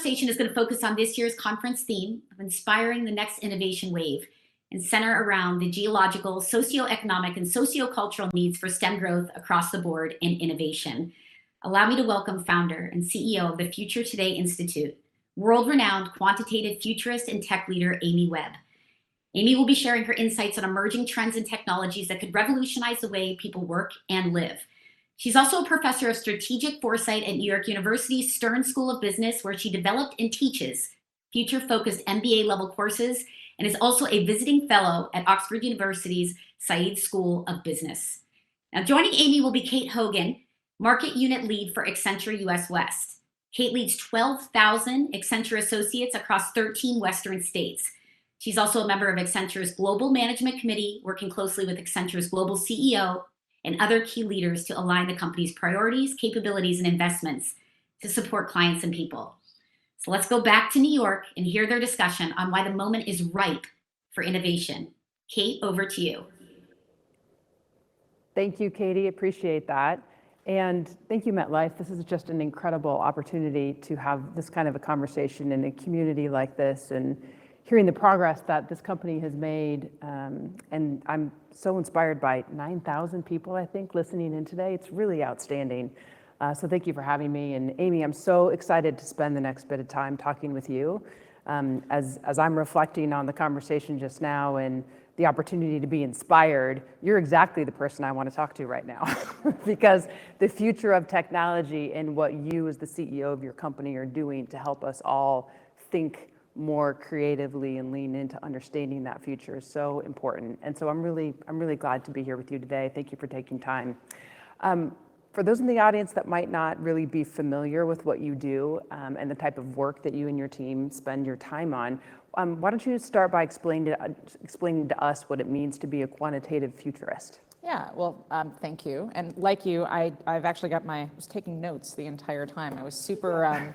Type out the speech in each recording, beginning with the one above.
conversation is going to focus on this year's conference theme of inspiring the next innovation wave and center around the geological, socioeconomic, and sociocultural needs for STEM growth across the board and innovation. Allow me to welcome founder and CEO of the Future Today Institute, world-renowned quantitative futurist and tech leader, Amy Webb. Amy will be sharing her insights on emerging trends and technologies that could revolutionize the way people work and live. She's also a professor of strategic foresight at New York University's Stern School of Business, where she developed and teaches future-focused MBA-level courses, and is also a visiting fellow at Oxford University's Said School of Business. Now, joining Amy will be Kate Hogan, Market Unit Lead for Accenture US West. Kate leads 12,000 Accenture associates across 13 Western states. She's also a member of Accenture's Global Management Committee, working closely with Accenture's global CEO and other key leaders to align the company's priorities, capabilities, and investments to support clients and people. So let's go back to New York and hear their discussion on why the moment is ripe for innovation. Kate, over to you. Thank you, Katie. Appreciate that. And thank you, MetLife. This is just an incredible opportunity to have this kind of a conversation in a community like this, and hearing the progress that this company has made. And I'm so inspired by 9,000 people, I think, listening in today. It's really outstanding. So thank you for having me. And Amy, I'm so excited to spend the next bit of time talking with you. As I'm reflecting on the conversation just now and the opportunity to be inspired, you're exactly the person I want to talk to right now. Because the future of technology and what you as the CEO of your company are doing to help us all think more creatively and lean into understanding that future is so important. And so I'm really glad to be here with you today. Thank you for taking time. For those in the audience that might not really be familiar with what you do and the type of work that you and your team spend your time on, why don't you start by explaining to us what it means to be a quantitative futurist? Yeah, well, thank you. And like you, I've actually got I was taking notes the entire time. I was super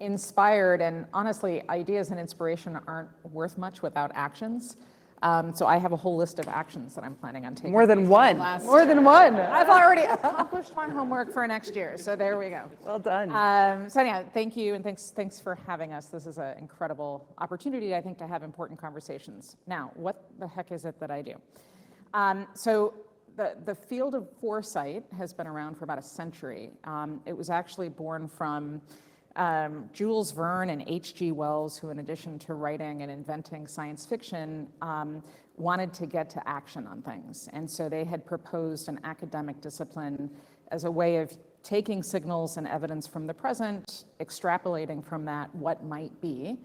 inspired, and honestly, ideas and inspiration aren't worth much without actions. So I have a whole list of actions that I'm planning on taking. More than one. More than one. I've already accomplished my homework for next year, so there we go. Well done. So anyhow, thank you, and thanks for having us. This is an incredible opportunity, I think, to have important conversations. Now, what the heck is it that I do? So the field of foresight has been around for about a century. It was actually born from Jules Verne and H.G. Wells, who in addition to writing and inventing science fiction, wanted to get to action on things. And so they had proposed an academic discipline as a way of taking signals and evidence from the present, extrapolating from that what might be,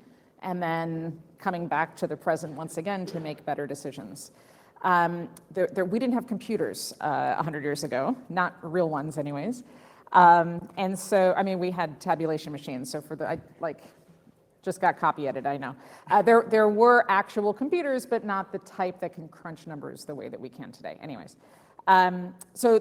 and then coming back to the present once again to make better decisions. We didn't have computers 100 years ago, not real ones anyways. And so, I mean, we had tabulation machines. So just got copy edited, I know. There were actual computers, but not the type that can crunch numbers the way that we can today. Anyways, so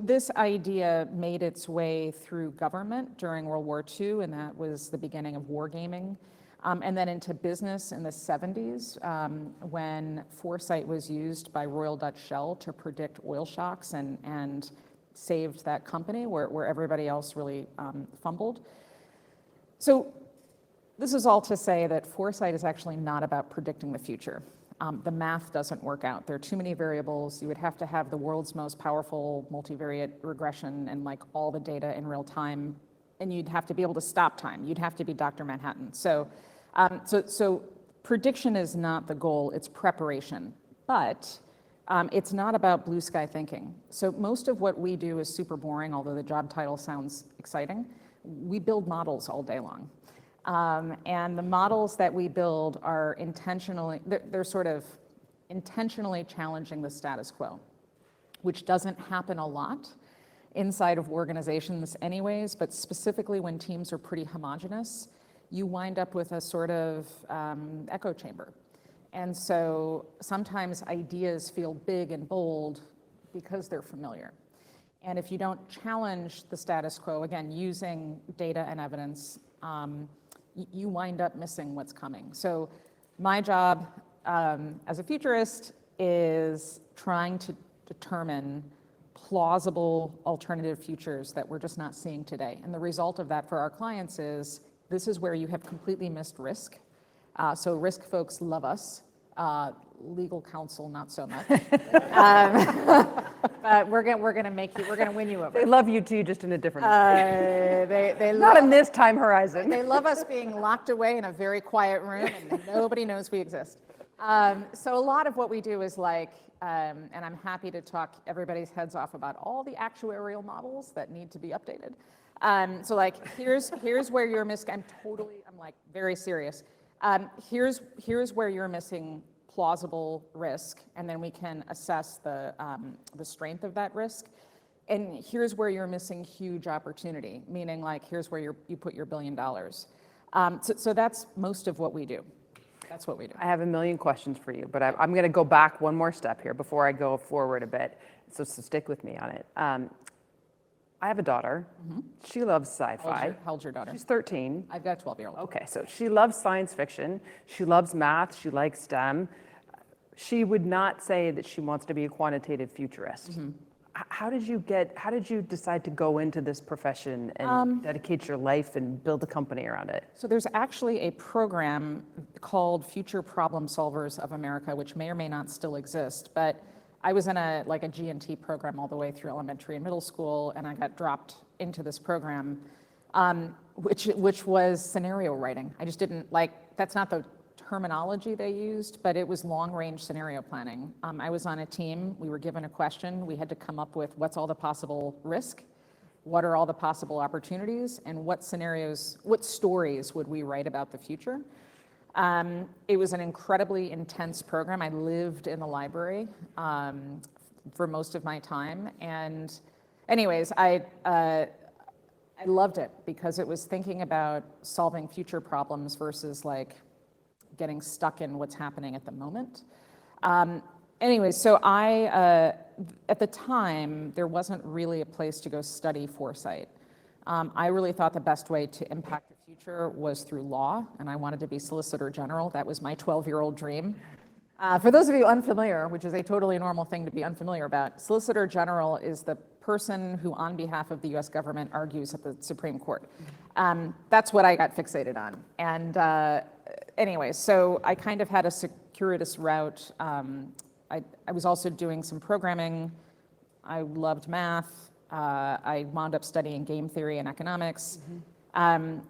this idea made its way through government during World War II, and that was the beginning of wargaming. And then into business in the 70s, when foresight was used by Royal Dutch Shell to predict oil shocks and saved that company where everybody else really fumbled. So this is all to say that foresight is actually not about predicting the future. The math doesn't work out. There are too many variables. You would have to have the world's most powerful multivariate regression and like all the data in real time, and you'd have to be able to stop time. You'd have to be Dr. Manhattan. So prediction is not the goal, it's preparation. But it's not about blue sky thinking. So most of what we do is super boring, although the job title sounds exciting. We build models all day long. And the models that we build are they're sort of intentionally challenging the status quo, which doesn't happen a lot inside of organizations anyways, but specifically when teams are pretty homogenous, you wind up with a sort of echo chamber. And so sometimes ideas feel big and bold because they're familiar. And if you don't challenge the status quo, again, using data and evidence, you wind up missing what's coming. So my job as a futurist is trying to determine plausible alternative futures that we're just not seeing today. And the result of that for our clients is This is where you have completely missed risk. So risk folks love us. Legal counsel, not so much. But we're gonna win you over. They love you too, just in a different They not in this time horizon. They love us being locked away in a very quiet room and nobody knows we exist. So a lot of what we do is like, and I'm happy to talk everybody's heads off about all the actuarial models that need to be updated. So like, here's where you're missing. I'm like very serious. Here's where you're missing plausible risk, and then we can assess the strength of that risk. And here's where you're missing huge opportunity, meaning like here's where you put your $1 billion. So that's most of what we do. That's what we do. I have a million questions for you, but I'm going to go back one more step here before I go forward a bit. So stick with me on it. I have a daughter. Mm-hmm. She loves sci-fi. How old's your daughter? She's 13. I've got a 12-year-old. Okay, so she loves science fiction. She loves math. She likes STEM. She would not say that she wants to be a quantitative futurist. Mm-hmm. How did you decide to go into this profession and dedicate your life and build a company around it? So there's actually a program called Future Problem Solvers of America, which may or may not still exist, but I was in a G&T program all the way through elementary and middle school, and I got dropped into this program, which was scenario writing. I just didn't that's not the terminology they used, but it was long-range scenario planning. I was on a team, we were given a question, we had to come up with what's all the possible risk, what are all the possible opportunities, and what stories would we write about the future. It was an incredibly intense program. I lived in the library for most of my time, and anyways, I loved it because it was thinking about solving future problems versus like getting stuck in what's happening at the moment. Anyway, so at the time, there wasn't really a place to go study foresight. I really thought the best way to impact the future was through law, and I wanted to be Solicitor General. That was my 12-year-old dream. For those of you unfamiliar, which is a totally normal thing to be unfamiliar about, Solicitor General is the person who, on behalf of the US government, argues at the Supreme Court. That's what I got fixated on. And anyway, so I kind of had a circuitous route. I was also doing some programming. I loved math. I wound up studying game theory and economics. Mm-hmm.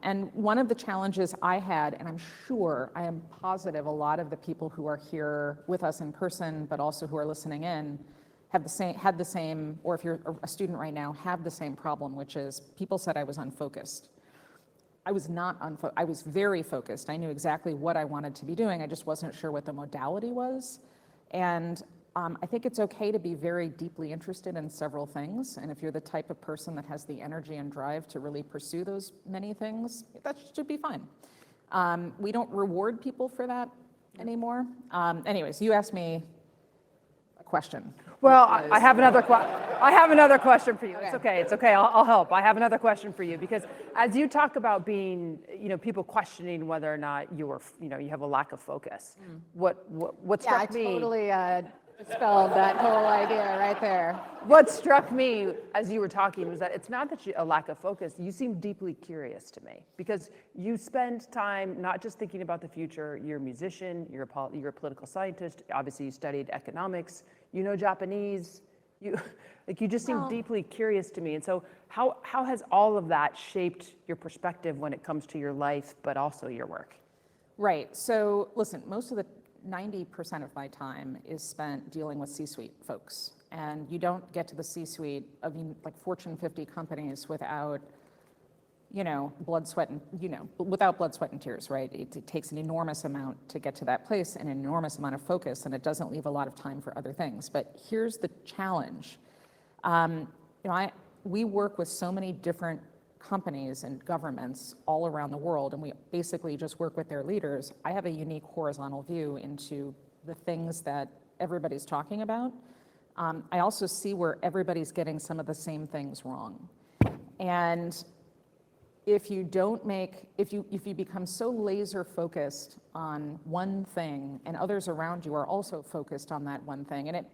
And one of the challenges I had, and I am positive a lot of the people who are here with us in person, but also who are listening in, had the same, or if you're a student right now, have the same problem, which is people said I was unfocused. I was not unfocused. I was very focused. I knew exactly what I wanted to be doing. I just wasn't sure what the modality was. And I think it's okay to be very deeply interested in several things. And if you're the type of person that has the energy and drive to really pursue those many things, that should be fine. We don't reward people for that anymore. Anyways, you asked me a question. Well, I have another question for you. Okay. It's okay. I'll help. I have another question for you because as you talk about being, people questioning whether or not you have a lack of focus. What struck me? Yeah, I totally dispelled that whole idea right there. What struck me as you were talking was that it's not that a lack of focus. You seem deeply curious to me because you spend time not just thinking about the future. You're a musician. You're a political scientist. Obviously, you studied economics. You know Japanese. You just seem deeply curious to me. And so, how has all of that shaped your perspective when it comes to your life, but also your work? Right. So, listen, most of the 90% of my time is spent dealing with C-suite folks. And you don't get to the C-suite of Fortune 50 companies without, blood, sweat, and, without blood, sweat, and tears, right? It takes an enormous amount to get to that place and an enormous amount of focus, and it doesn't leave a lot of time for other things. But here's the challenge. We work with so many different companies and governments all around the world, and we basically just work with their leaders. I have a unique horizontal view into the things that everybody's talking about. I also see where everybody's getting some of the same things wrong. And if you become so laser focused on one thing and others around you are also focused on that one thing, and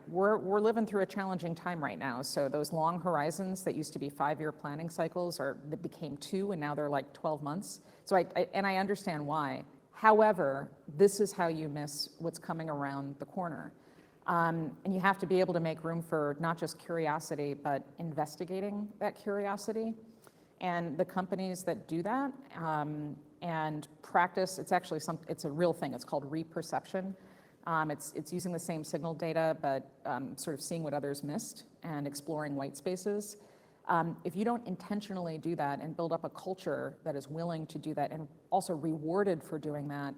we're living through a challenging time right now. So those long horizons that used to be 5-year planning cycles that became 2, and now they're like 12 months. So I understand why. However, this is how you miss what's coming around the corner. And you have to be able to make room for not just curiosity, but investigating that curiosity. And the companies that do that and practice, it's a real thing. It's called reperception. It's using the same signal data, but sort of seeing what others missed and exploring white spaces. If you don't intentionally do that and build up a culture that is willing to do that and also rewarded for doing that,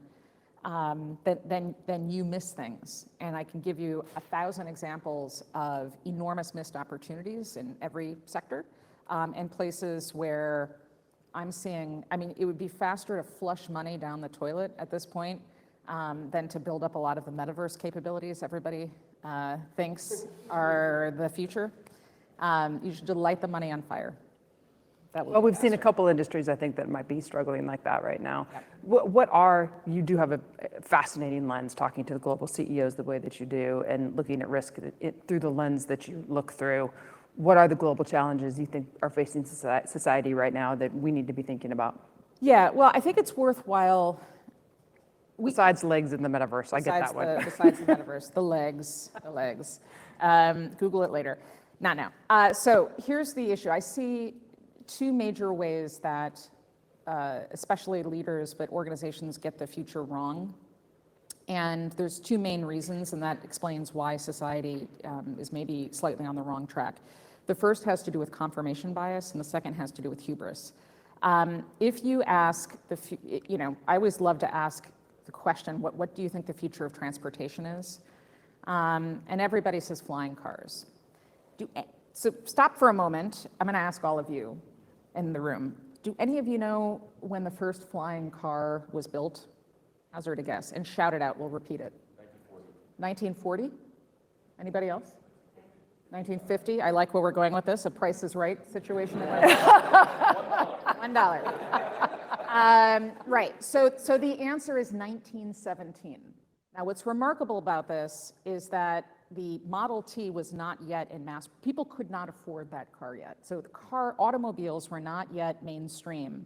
then you miss things. And I can give you 1,000 examples of enormous missed opportunities in every sector, and places where I'm seeing, it would be faster to flush money down the toilet at this point than to build up a lot of the metaverse capabilities everybody thinks are the future. You should light the money on fire. Well, we've seen a couple industries, I think, that might be struggling like that right now. You do have a fascinating lens talking to the global CEOs the way that you do and looking at risk through the lens that you look through. What are the global challenges you think are facing society right now that we need to be thinking about? Yeah, well, I think it's worthwhile. Besides legs in the metaverse, I get that one. Besides the metaverse, the legs. Google it later. Not now. So here's the issue. I see 2 major ways that especially leaders, but organizations get the future wrong. And there's 2 main reasons, and that explains why society is maybe slightly on the wrong track. The first has to do with confirmation bias, and the second has to do with hubris. If you ask, I always love to ask the question, what do you think the future of transportation is? And everybody says flying cars. So stop for a moment. I'm going to ask all of you in the room. Do any of you know when the first flying car was built? Hazard a guess. And shout it out. We'll repeat it. 1940. Anybody else? 1950. I like where we're going with this. A Price is Right situation. $1. Right. So the answer is 1917. Now, what's remarkable about this is that the Model T was not yet in mass. People could not afford that car yet. So automobiles were not yet mainstream.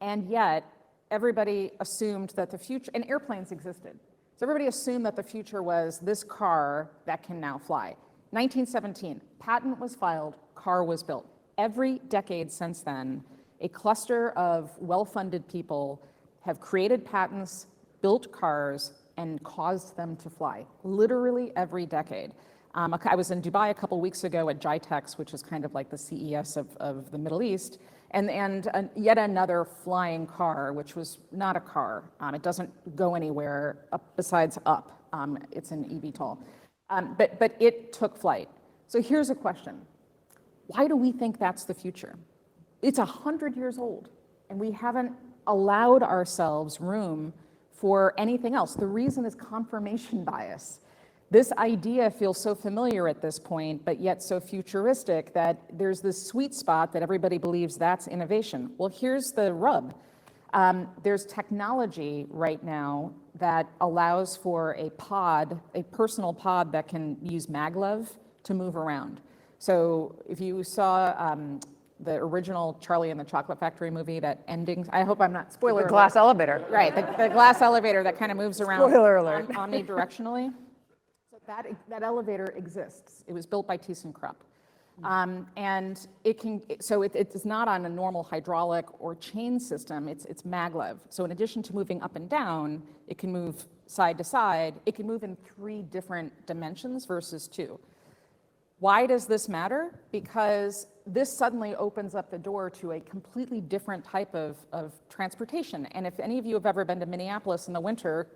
And yet, everybody assumed that the future, and airplanes existed. So everybody assumed that the future was this car that can now fly. 1917, patent was filed, car was built. Every decade since then, a cluster of well-funded people have created patents, built cars, and caused them to fly, literally every decade. I was in Dubai a couple weeks ago at GITEX, which is kind of like the CES of the Middle East, and yet another flying car, which was not a car. It doesn't go anywhere besides up. It's an eVTOL. But it took flight. So here's a question. Why do we think that's the future? It's 100 years old, and we haven't allowed ourselves room for anything else. The reason is confirmation bias. This idea feels so familiar at this point, but yet so futuristic that there's this sweet spot that everybody believes that's innovation. Well, here's the rub. There's technology right now that allows for a personal pod that can use maglev to move around. So if you saw the original Charlie and the Chocolate Factory movie, that ending, I hope I'm not, spoiler alert. The glass elevator. Right, the glass elevator that kind of moves around. Spoiler alert. Omnidirectionally. So that elevator exists. It was built by ThyssenKrupp. And it's not on a normal hydraulic or chain system, it's maglev. So in addition to moving up and down, it can move side to side. It can move in 3 different dimensions versus 2. Why does this matter? Because this suddenly opens up the door to a completely different type of transportation. And if any of you have ever been to Minneapolis in the winter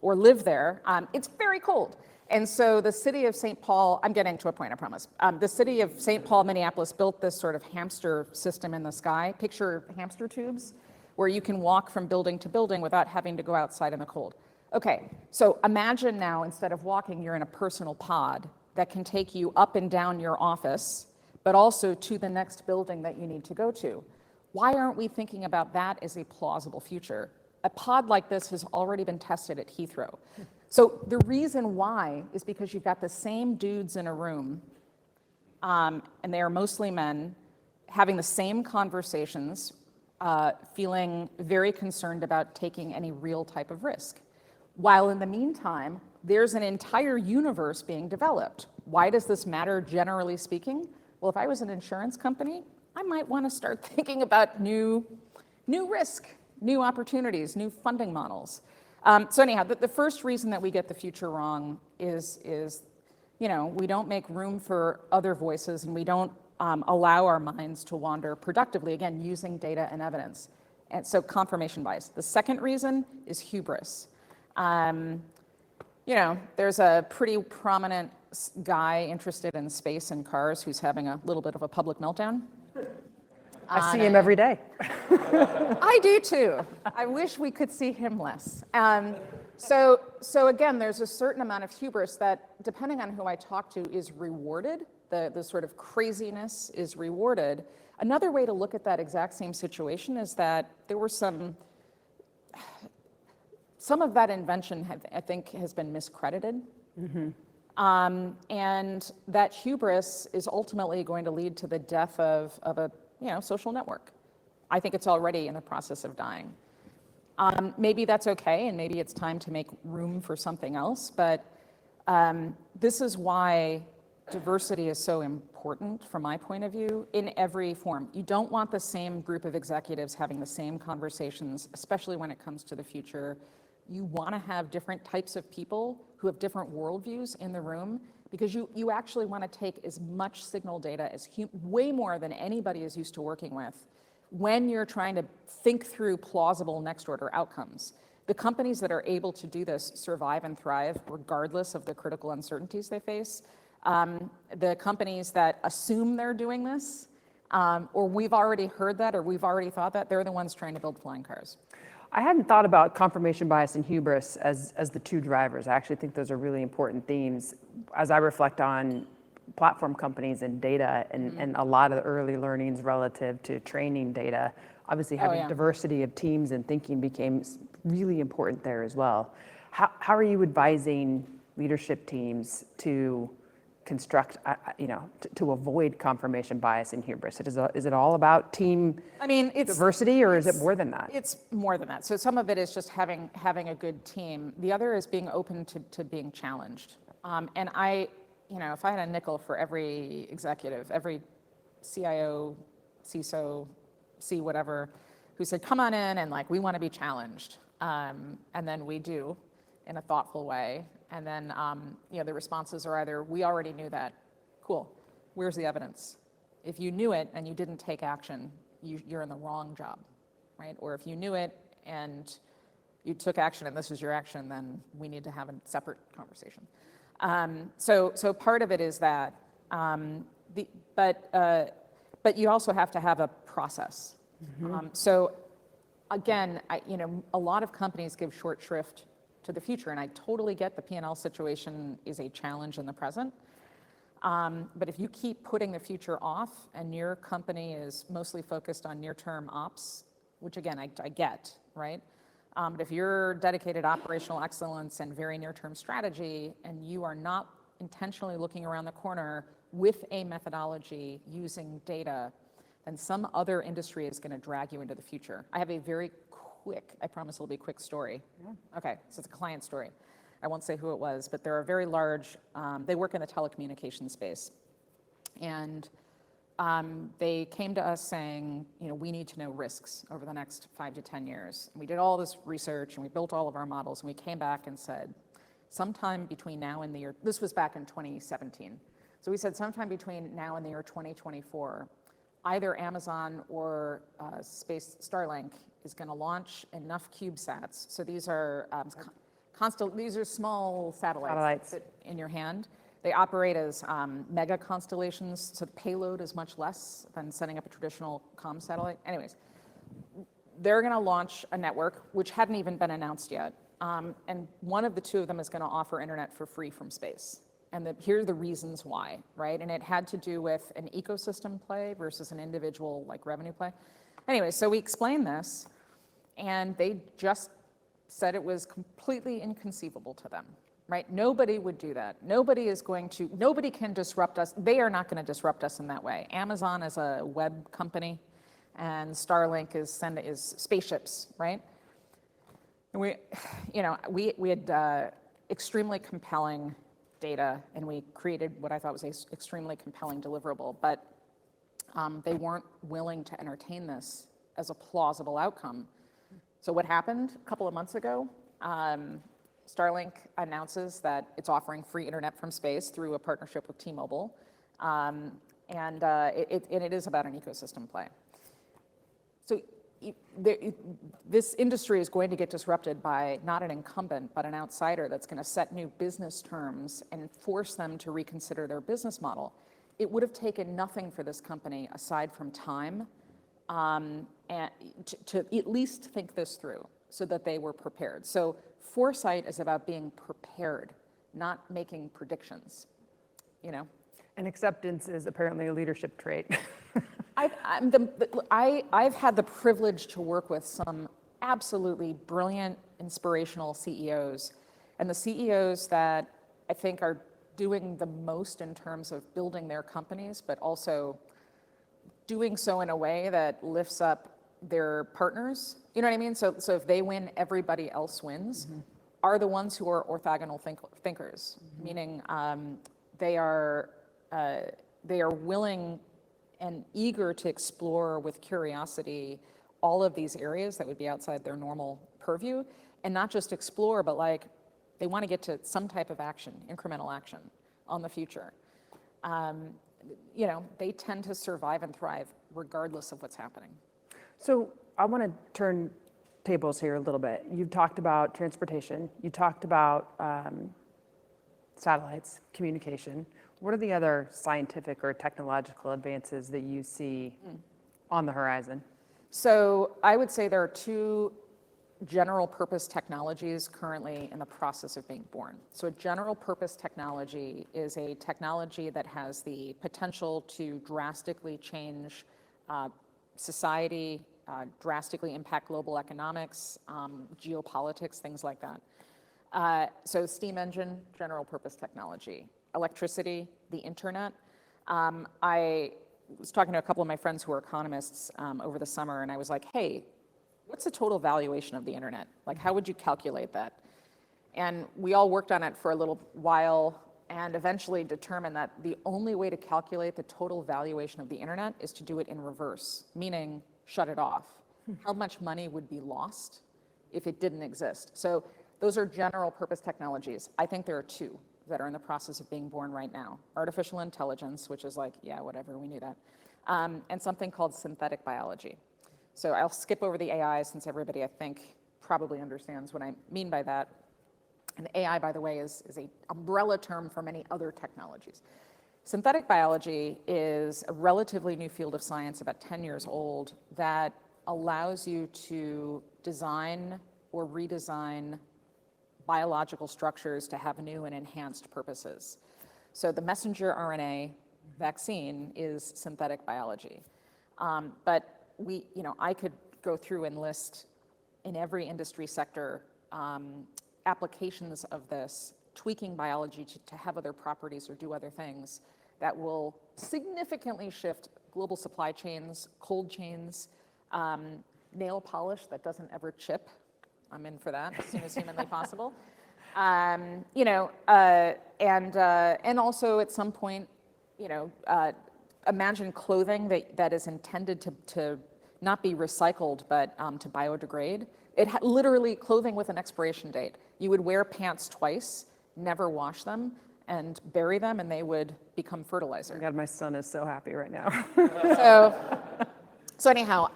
or live there, it's very cold. And so the city of St. Paul, I'm getting to a point, I promise. The city of St. Paul, Minneapolis built this sort of hamster system in the sky. Picture hamster tubes, where you can walk from building to building without having to go outside in the cold. Okay, so imagine now, instead of walking, you're in a personal pod that can take you up and down your office, but also to the next building that you need to go to. Why aren't we thinking about that as a plausible future? A pod like this has already been tested at Heathrow. So the reason why is because you've got the same dudes in a room, and they are mostly men, having the same conversations, feeling very concerned about taking any real type of risk. While in the meantime, there's an entire universe being developed. Why does this matter, generally speaking? Well, if I was an insurance company, I might want to start thinking about new risk, new opportunities, new funding models. So anyhow, the first reason that we get the future wrong is we don't make room for other voices, and we don't allow our minds to wander productively, again, using data and evidence. And so confirmation bias. The second reason is hubris. There's a pretty prominent guy interested in space and cars who's having a little bit of a public meltdown. I see him every day. I do too. I wish we could see him less. So again, there's a certain amount of hubris that, depending on who I talk to, is rewarded. The sort of craziness is rewarded. Another way to look at that exact same situation is that there were some of that invention, I think, has been miscredited. Mm-hmm. And that hubris is ultimately going to lead to the death of a social network. I think it's already in the process of dying. Maybe that's okay, and maybe it's time to make room for something else, but this is why diversity is so important from my point of view in every form. You don't want the same group of executives having the same conversations, especially when it comes to the future. You want to have different types of people who have different worldviews in the room, because you actually want to take as much signal data as way more than anybody is used to working with when you're trying to think through plausible next order outcomes. The companies that are able to do this survive and thrive regardless of the critical uncertainties they face. The companies that assume they're doing this, or we've already heard that, or we've already thought that, they're the ones trying to build flying cars. I hadn't thought about confirmation bias and hubris as the two drivers. I actually think those are really important themes as I reflect on platform companies and data and a lot of the early learnings relative to training data. Obviously having diversity of teams and thinking became really important there as well. How are you advising leadership teams to construct, to avoid confirmation bias and hubris? Is it all about team diversity, or is it more than that? It's more than that. So some of it is just having a good team. The other is being open to being challenged. And if I had a nickel for every executive, every CIO, CISO, C whatever, who said, come on in and we want to be challenged. And then we do in a thoughtful way. And then, the responses are either, we already knew that, cool, where's the evidence? If you knew it and you didn't take action, you're in the wrong job, right? Or if you knew it and you took action and this was your action, then we need to have a separate conversation. So part of it is that, but you also have to have a process. Mm-hmm. So again, a lot of companies give short shrift to the future, and I totally get the P&L situation is a challenge in the present. But if you keep putting the future off and your company is mostly focused on near-term ops, which again, I get, right? But if you're dedicated operational excellence and very near-term strategy, and you are not intentionally looking around the corner with a methodology using data, then some other industry is going to drag you into the future. I have a very quick, I promise it'll be a quick story. Yeah. Okay, so it's a client story. I won't say who it was, but they're a very large, they work in the telecommunications space. And they came to us saying, we need to know risks over the next 5 to 10 years. And we did all this research and we built all of our models, and we came back and said, sometime between now and the year, this was back in 2017. So we said sometime between now and the year 2024, either Amazon or Space Starlink is going to launch enough CubeSats. So these are these are small satellites that fit in your hand. They operate as mega constellations, so the payload is much less than setting up a traditional comm satellite. Anyways, they're going to launch a network which hadn't even been announced yet, and one of the two of them is going to offer internet for free from space. And here are the reasons why, right? And it had to do with an ecosystem play versus an individual revenue play. Anyway, so we explained this, and they just said it was completely inconceivable to them. right? Nobody would do that. Nobody can disrupt us. They are not going to disrupt us in that way. Amazon is a web company, and Starlink is spaceships, right? And we had extremely compelling data, and we created what I thought was an extremely compelling deliverable, but they weren't willing to entertain this as a plausible outcome. So what happened a couple of months ago? Starlink announces that it's offering free internet from space through a partnership with T-Mobile, and it is about an ecosystem play. So this industry is going to get disrupted by not an incumbent, but an outsider that's going to set new business terms and force them to reconsider their business model. It would have taken nothing for this company aside from time and to at least think this through so that they were prepared. So foresight is about being prepared, not making predictions, you know? And acceptance is apparently a leadership trait. I've had the privilege to work with some absolutely brilliant, inspirational CEOs, and the CEOs that I think are doing the most in terms of building their companies, but also doing so in a way that lifts up their partners. You know what I mean? So if they win, everybody else wins. Mm-hmm. Are the ones who are orthogonal thinkers, mm-hmm. meaning they are willing and eager to explore with curiosity all of these areas that would be outside their normal purview, and not just explore, but like they want to get to some type of action, incremental action on the future. They tend to survive and thrive regardless of what's happening. So I want to turn tables here a little bit. You've talked about transportation. You talked about satellites, communication. What are the other scientific or technological advances that you see on the horizon? So I would say there are two general purpose technologies currently in the process of being born. So a general purpose technology is a technology that has the potential to drastically change society, drastically impact global economics, geopolitics, things like that. So steam engine, general purpose technology. Electricity, the internet. I was talking to a couple of my friends who are economists over the summer, and I was like, hey, what's the total valuation of the internet? Like, how would you calculate that? And we all worked on it for a little while and eventually determined that the only way to calculate the total valuation of the internet is to do it in reverse, meaning shut it off. How much money would be lost if it didn't exist? So those are general purpose technologies. I think there are two that are in the process of being born right now. Artificial intelligence, which is like, yeah, whatever, we knew that. And something called synthetic biology. So I'll skip over the AI since everybody, I think, probably understands what I mean by that. And AI, by the way, is an umbrella term for many other technologies. Synthetic biology is a relatively new field of science, about 10 years old, that allows you to design or redesign biological structures to have new and enhanced purposes. So the messenger RNA vaccine is synthetic biology. But I could go through and list in every industry sector applications of this, tweaking biology to have other properties or do other things that will significantly shift global supply chains, cold chains, nail polish that doesn't ever chip. I'm in for that as soon as humanly possible. And also at some point, imagine clothing that is intended to not be recycled, but to biodegrade. Literally clothing with an expiration date. You would wear pants twice, never wash them, and bury them, and they would become fertilizer. Oh God, my son is so happy right now. So anyhow,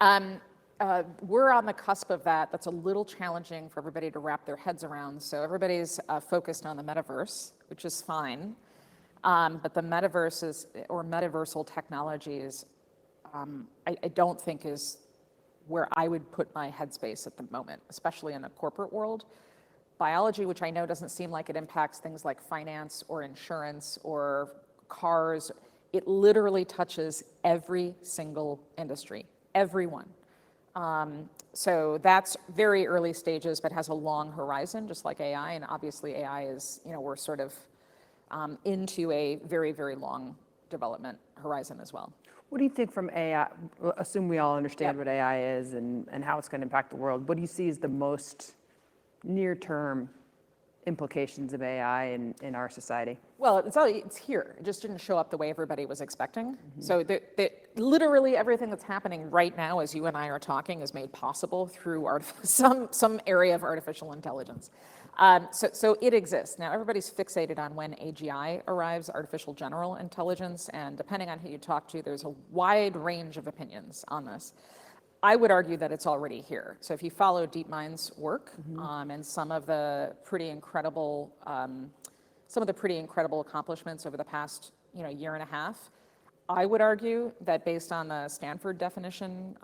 we're on the cusp of that. That's a little challenging for everybody to wrap their heads around. So everybody's focused on the metaverse, which is fine. But the metaverse or metaversal technologies, I don't think is where I would put my headspace at the moment, especially in a corporate world. Biology, which I know doesn't seem like it impacts things like finance or insurance or cars, it literally touches every single industry, everyone. So that's very early stages, but has a long horizon, just like AI. And obviously AI is, we're sort of into a very, very long development horizon as well. What do you think from AI? Assume we all understand Yep. what AI is and how it's going to impact the world. What do you see as the most near-term implications of AI in our society? Well, it's here. It just didn't show up the way everybody was expecting. So literally everything that's happening right now as you and I are talking is made possible through some area of artificial intelligence. So it exists. Now everybody's fixated on when AGI arrives, artificial general intelligence, and depending on who you talk to, there's a wide range of opinions on this. I would argue that it's already here. So if you follow DeepMind's work and some of the pretty incredible accomplishments over the past year and a half, I would argue that based on the Stanford definition,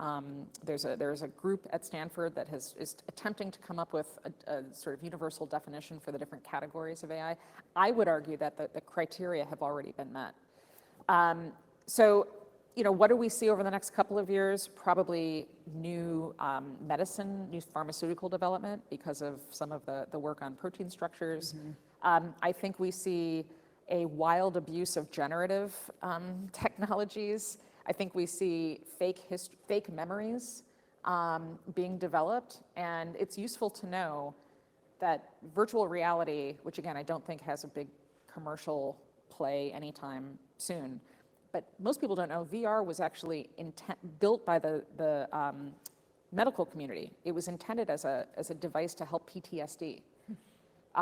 there's a group at Stanford that is attempting to come up with a sort of universal definition for the different categories of AI. I would argue that the criteria have already been met. So what do we see over the next couple of years? Probably new medicine, new pharmaceutical development because of some of the work on protein structures. I think we see a wild abuse of generative technologies. I think we see fake memories being developed, and it's useful to know that virtual reality, which again I don't think has a big commercial play anytime soon, but most people don't know VR was actually built by the medical community. It was intended as a device to help PTSD,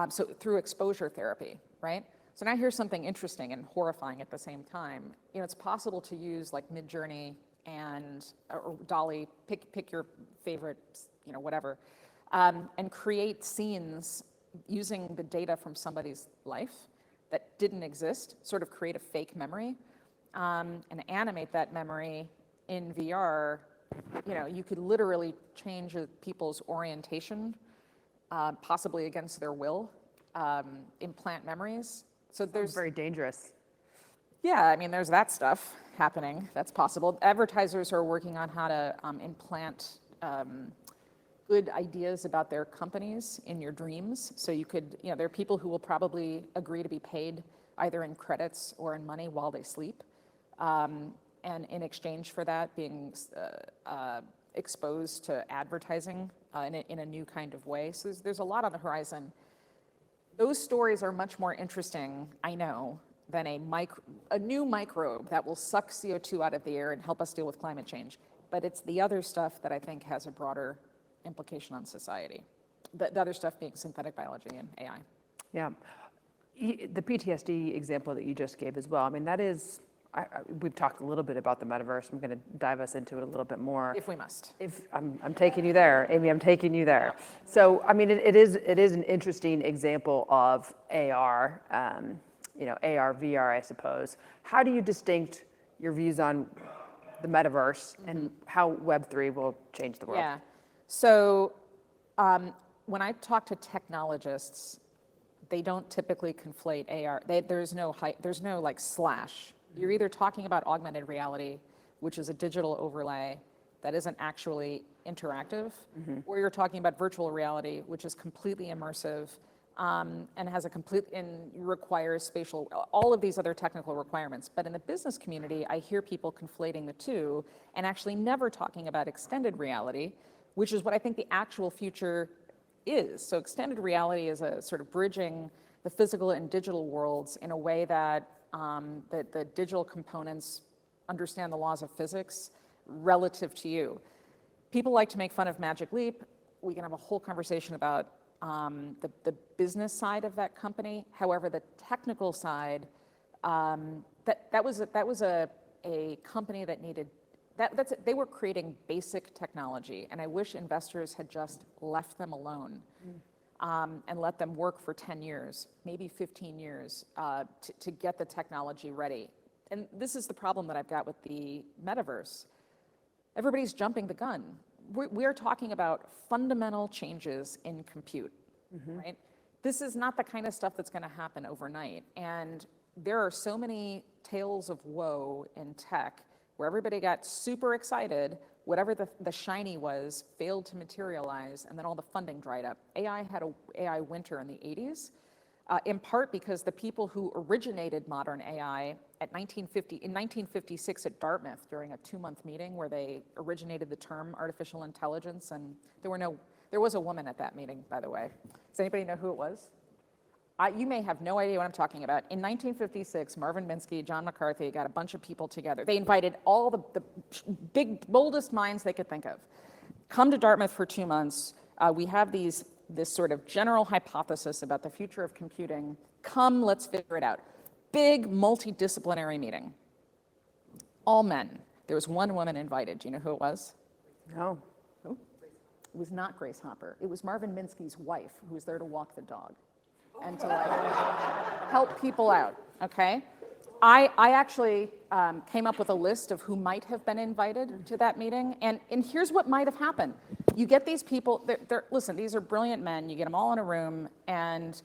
so through exposure therapy, right? So now here's something interesting and horrifying at the same time. It's possible to use like Midjourney or Dolly, pick your favorite, whatever, and create scenes using the data from somebody's life that didn't exist, sort of create a fake memory, and animate that memory in VR. You could literally change people's orientation, possibly against their will, implant memories. So there's very dangerous. Yeah, I mean, there's that stuff happening. That's possible. Advertisers are working on how to implant good ideas about their companies in your dreams. So you could, there are people who will probably agree to be paid either in credits or in money while they sleep. And in exchange for that, being exposed to advertising in a new kind of way. So there's a lot on the horizon. Those stories are much more interesting, I know, than a new microbe that will suck CO2 out of the air and help us deal with climate change. But it's the other stuff that I think has a broader implication on society. The other stuff being synthetic biology and AI. Yeah. The PTSD example that you just gave as well, I mean, that is, we've talked a little bit about the metaverse. I'm going to dive us into it a little bit more. If we must. I'm taking you there, Amy, I'm taking you there. So, I mean, it is an interesting example of AR, AR, VR, I suppose. How do you distinct your views on the metaverse and how Web3 will change the world? Yeah. So when I talk to technologists, they don't typically conflate AR. There's no like slash. You're either talking about augmented reality, which is a digital overlay that isn't actually interactive, or you're talking about virtual reality, which is completely immersive and has requires spatial, all of these other technical requirements. But in the business community, I hear people conflating the two and actually never talking about extended reality, which is what I think the actual future is. So extended reality is a sort of bridging the physical and digital worlds in a way that the digital components understand the laws of physics relative to you. People like to make fun of Magic Leap. We can have a whole conversation about the business side of that company. However, the technical side, that was a company that needed, they were creating basic technology, and I wish investors had just left them alone. And let them work for 10 years, maybe 15 years to get the technology ready. And this is the problem that I've got with the metaverse. Everybody's jumping the gun. We are talking about fundamental changes in compute, right? This is not the kind of stuff that's going to happen overnight. And there are so many tales of woe in tech where everybody got super excited whatever the shiny was failed to materialize, and then all the funding dried up. AI had a AI winter in the 80s, in part because the people who originated modern AI in 1956 at Dartmouth during a 2-month meeting where they originated the term artificial intelligence, and there was a woman at that meeting, by the way. Does anybody know who it was? You may have no idea what I'm talking about. In 1956, Marvin Minsky, John McCarthy got a bunch of people together. They invited all the big, boldest minds they could think of. Come to Dartmouth for 2 months. We have this sort of general hypothesis about the future of computing. Come, let's figure it out. Big, multidisciplinary meeting. All men. There was one woman invited. Do you know who it was? No. Who? It was not Grace Hopper. It was Marvin Minsky's wife, who was there to walk the dog and to help people out, okay? I actually came up with a list of who might have been invited to that meeting, and here's what might have happened. You get these people, listen, these are brilliant men, you get them all in a room, and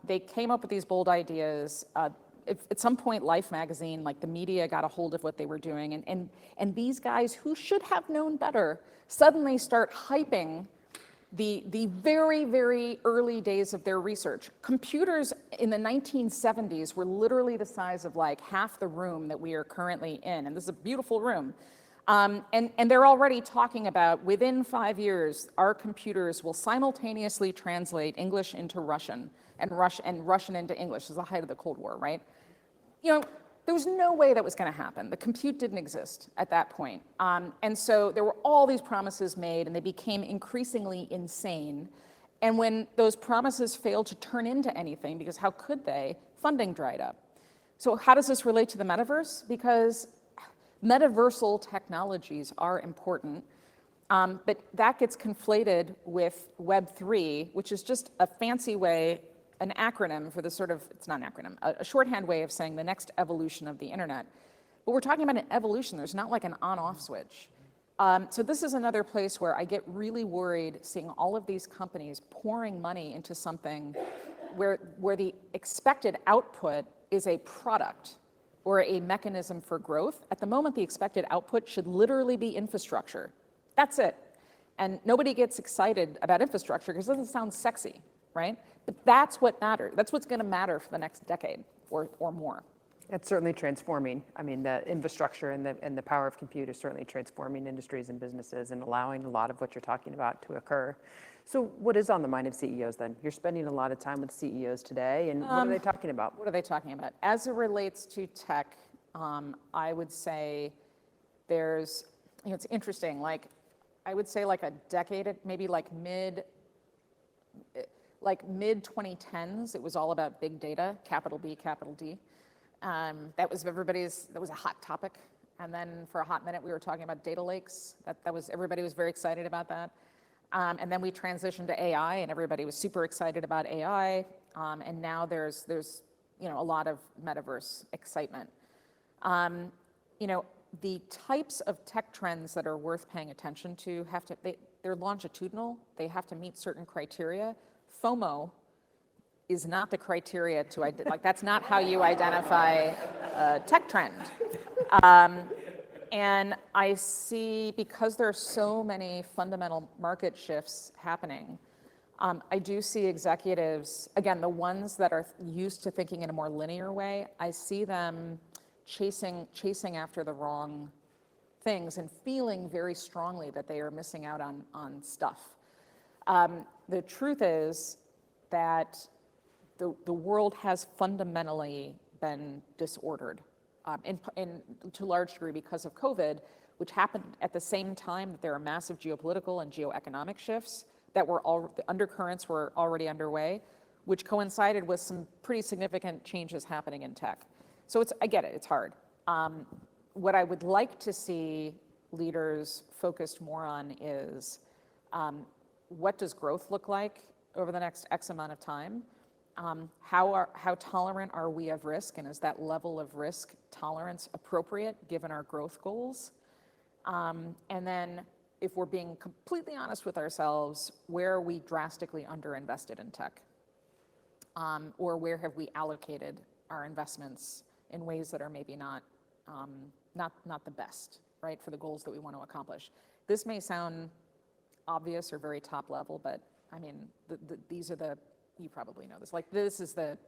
they came up with these bold ideas. At some point, Life magazine, like the media, got a hold of what they were doing, and these guys who should have known better suddenly start hyping the very, very early days of their research. Computers in the 1970s were literally the size of like half the room that we are currently in, and this is a beautiful room. And they're already talking about, within 5 years, our computers will simultaneously translate English into Russian and Russian into English. This is the height of the Cold War, right? You know, there was no way that was going to happen. The compute didn't exist at that point. And so there were all these promises made, and they became increasingly insane. And when those promises failed to turn into anything, because how could they, funding dried up. So how does this relate to the metaverse? Because metaversal technologies are important, but that gets conflated with Web 3, which is just a fancy way, an acronym for the sort of, it's not an acronym, a shorthand way of saying the next evolution of the internet. But we're talking about an evolution. There's not like an on-off switch. So this is another place where I get really worried seeing all of these companies pouring money into something where the expected output is a product or a mechanism for growth. At the moment, the expected output should literally be infrastructure. That's it. And nobody gets excited about infrastructure because it doesn't sound sexy, right? But that's what matters. That's what's going to matter for the next decade or more. It's certainly transforming. I mean, the infrastructure and the power of compute is certainly transforming industries and businesses and allowing a lot of what you're talking about to occur. So what is on the mind of CEOs then? You're spending a lot of time with CEOs today, and what are they talking about? What are they talking about? As it relates to tech, I would say there's, you know, it's interesting, like, I would say like a decade, maybe like mid 2010s, it was all about big data, capital B, capital D. That was a hot topic. And then for a hot minute, we were talking about data lakes. Everybody was very excited about that. And then we transitioned to AI, and everybody was super excited about AI. And now there's you know, a lot of metaverse excitement. You know, the types of tech trends that are worth paying attention to they're longitudinal. They have to meet certain criteria. FOMO is not the criteria to, like, that's not how you identify a tech trend. And I see, because there are so many fundamental market shifts happening, I do see executives, again, the ones that are used to thinking in a more linear way, I see them chasing after the wrong things and feeling very strongly that they are missing out on stuff. The truth is that the world has fundamentally been disordered, to a large degree because of COVID, which happened at the same time that there are massive geopolitical and geoeconomic shifts that the undercurrents were already underway, which coincided with some pretty significant changes happening in tech. So I get it, it's hard. What I would like to see leaders focused more on is what does growth look like over the next X amount of time? How tolerant are we of risk, and is that level of risk tolerance appropriate given our growth goals? And then, if we're being completely honest with ourselves, where are we drastically underinvested in tech? Or where have we allocated our investments in ways that are maybe not the best? right, for the goals that we want to accomplish. This may sound obvious or very top level, but I mean, these are the, you probably know this, like this is the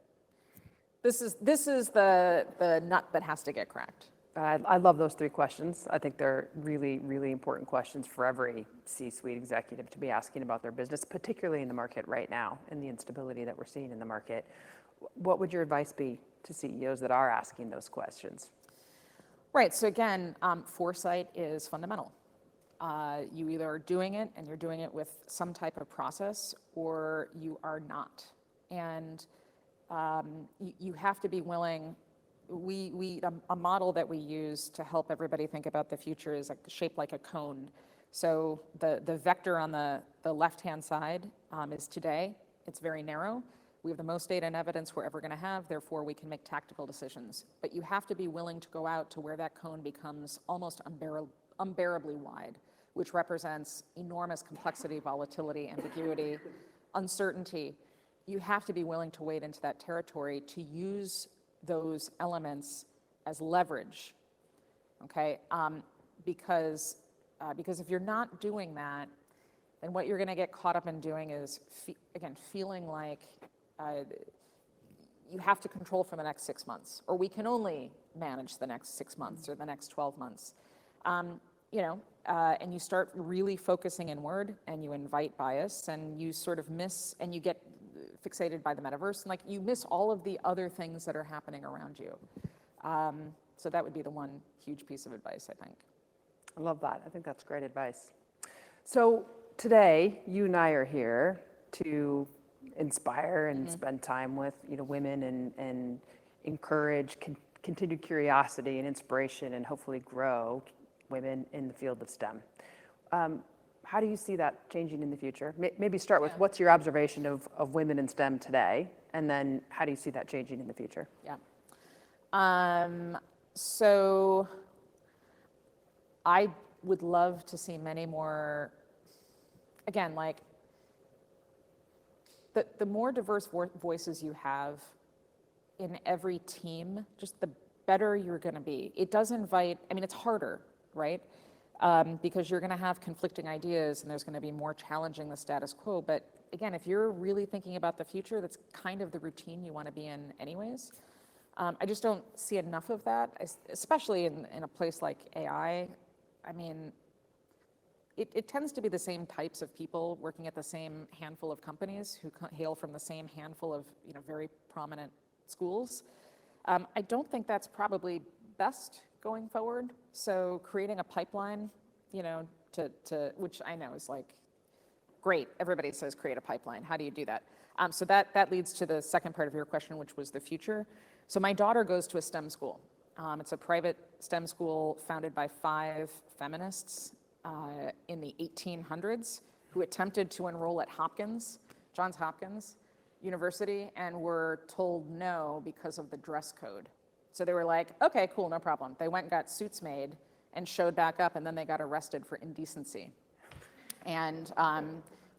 nut that has to get cracked. I love those three questions. I think they're really, really important questions for every C-suite executive to be asking about their business, particularly in the market right now and the instability that we're seeing in the market. What would your advice be to CEOs that are asking those questions? Right, so again, foresight is fundamental. You either are doing it and you're doing it with some type of process, or you are not. And you have to be willing. A model that we use to help everybody think about the future is shaped like a cone. So the vector on the left-hand side is today. It's very narrow. We have the most data and evidence we're ever going to have, therefore we can make tactical decisions. But you have to be willing to go out to where that cone becomes almost unbearably wide, which represents enormous complexity, volatility, ambiguity, uncertainty. You have to be willing to wade into that territory to use those elements as leverage, okay? Because if you're not doing that, then what you're going to get caught up in doing is, again, feeling like you have to control for the next 6 months, or we can only manage the next 6 months or the next 12 months. And you start really focusing inward, and you invite bias, and you sort of miss, and you get fixated by the metaverse, and like you miss all of the other things that are happening around you. So that would be the one huge piece of advice, I think. I love that. I think that's great advice. So today, you and I are here to inspire and spend time with women and encourage continued curiosity and inspiration, and hopefully grow women in the field of STEM. How do you see that changing in the future? Maybe start with what's your observation of women in STEM today, and then how do you see that changing in the future? Yeah. So I would love to see many more, again, like the more diverse voices you have in every team, just the better you're going to be. It does invite, I mean, it's harder, right? Because you're going to have conflicting ideas and there's going to be more challenging the status quo. But again, if you're really thinking about the future, that's kind of the routine you want to be in anyways. I just don't see enough of that, especially in a place like AI. I mean, it tends to be the same types of people working at the same handful of companies who hail from the same handful of very prominent schools. I don't think that's probably best going forward. So creating a pipeline, to which I know is like, great, everybody says create a pipeline. How do you do that? So that leads to the second part of your question, which was the future. So my daughter goes to a STEM school. It's a private STEM school founded by 5 feminists in the 1800s who attempted to enroll at Johns Hopkins University, and were told no because of the dress code. So they were like, okay, cool, no problem. They went and got suits made and showed back up, and then they got arrested for indecency. And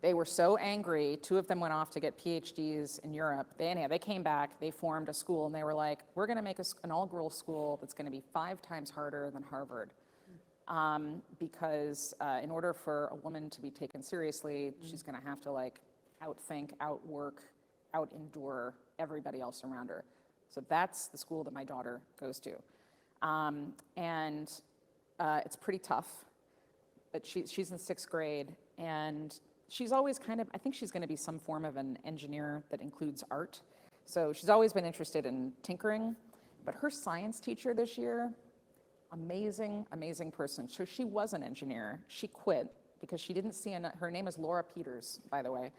they were so angry, 2 of them went off to get PhDs in Europe. They came back, they formed a school, and they were like, we're gonna make an all-girls school that's gonna be 5 times harder than Harvard. Because in order for a woman to be taken seriously, she's gonna have to like outthink, outwork, out-endure everybody else around her. So that's the school that my daughter goes to. It's pretty tough, but she's in 6th grade, and she's always I think she's gonna be some form of an engineer that includes art. So she's always been interested in tinkering, but her science teacher this year, amazing, amazing person. So she was an engineer. She quit because she didn't see enough. Her name is Laura Peters, by the way.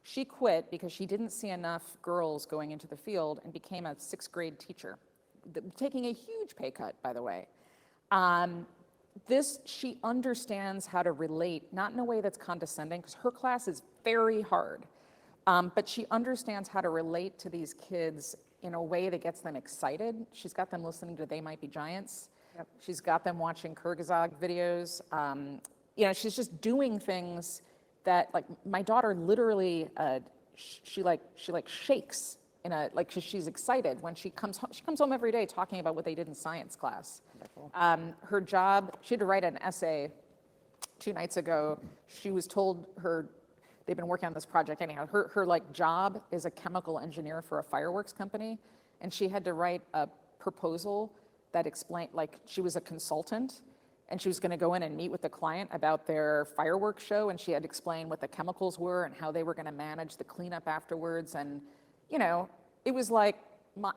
She quit because she didn't see enough girls going into the field and became a 6th grade teacher, taking a huge pay cut, by the way. She understands how to relate, not in a way that's condescending, because her class is very hard, but she understands how to relate to these kids in a way that gets them excited. She's got them listening to They Might Be Giants. Yep. She's got them watching Kyrgyzstan videos. She's just doing things that, like, my daughter literally, she shakes like, 'cause she's excited when she comes home every day talking about what they did in science class. Her job, she had to write an essay 2 nights ago. She was told they've been working on this project anyhow. Her like job is a chemical engineer for a fireworks company. And she had to write a proposal that explained, like, she was a consultant and she was going to go in and meet with the client about their fireworks show. And she had to explain what the chemicals were and how they were going to manage the cleanup afterwards. And, you know, it was like,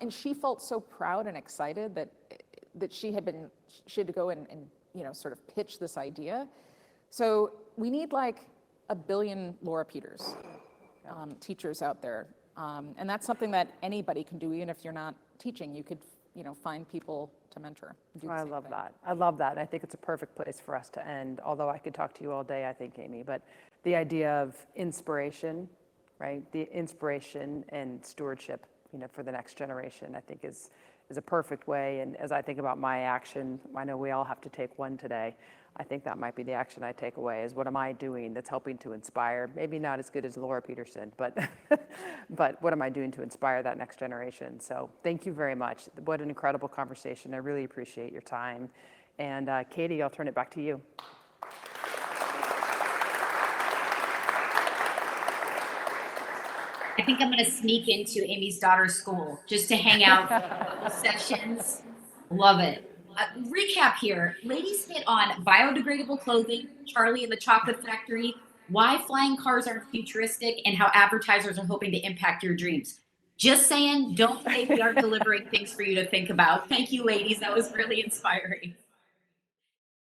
and she felt so proud and excited that she had to go and, you know, sort of pitch this idea. So we need like 1 billion Laura Peters, teachers out there. And that's something that anybody can do, even if you're not teaching. You could, you know, find people to mentor. I love that. I love that. And I think it's a perfect place for us to end, although I could talk to you all day, I think, Amy. But the idea of inspiration, right? The inspiration and stewardship, you know, for the next generation, I think is a perfect way. And as I think about my action, I know we all have to take one today. I think that might be the action I take away is what am I doing that's helping to inspire, maybe not as good as Laura Peterson, but but what am I doing to inspire that next generation? So thank you very much. What an incredible conversation. I really appreciate your time. And Katie, I'll turn it back to you. I think I'm going to sneak into Amy's daughter's school just to hang out for a couple sessions. Love it. Recap here. Ladies hit on biodegradable clothing, Charlie and the Chocolate Factory, why flying cars aren't futuristic, and how advertisers are hoping to impact your dreams. Just saying, don't think we aren't delivering things for you to think about. Thank you, ladies. That was really inspiring.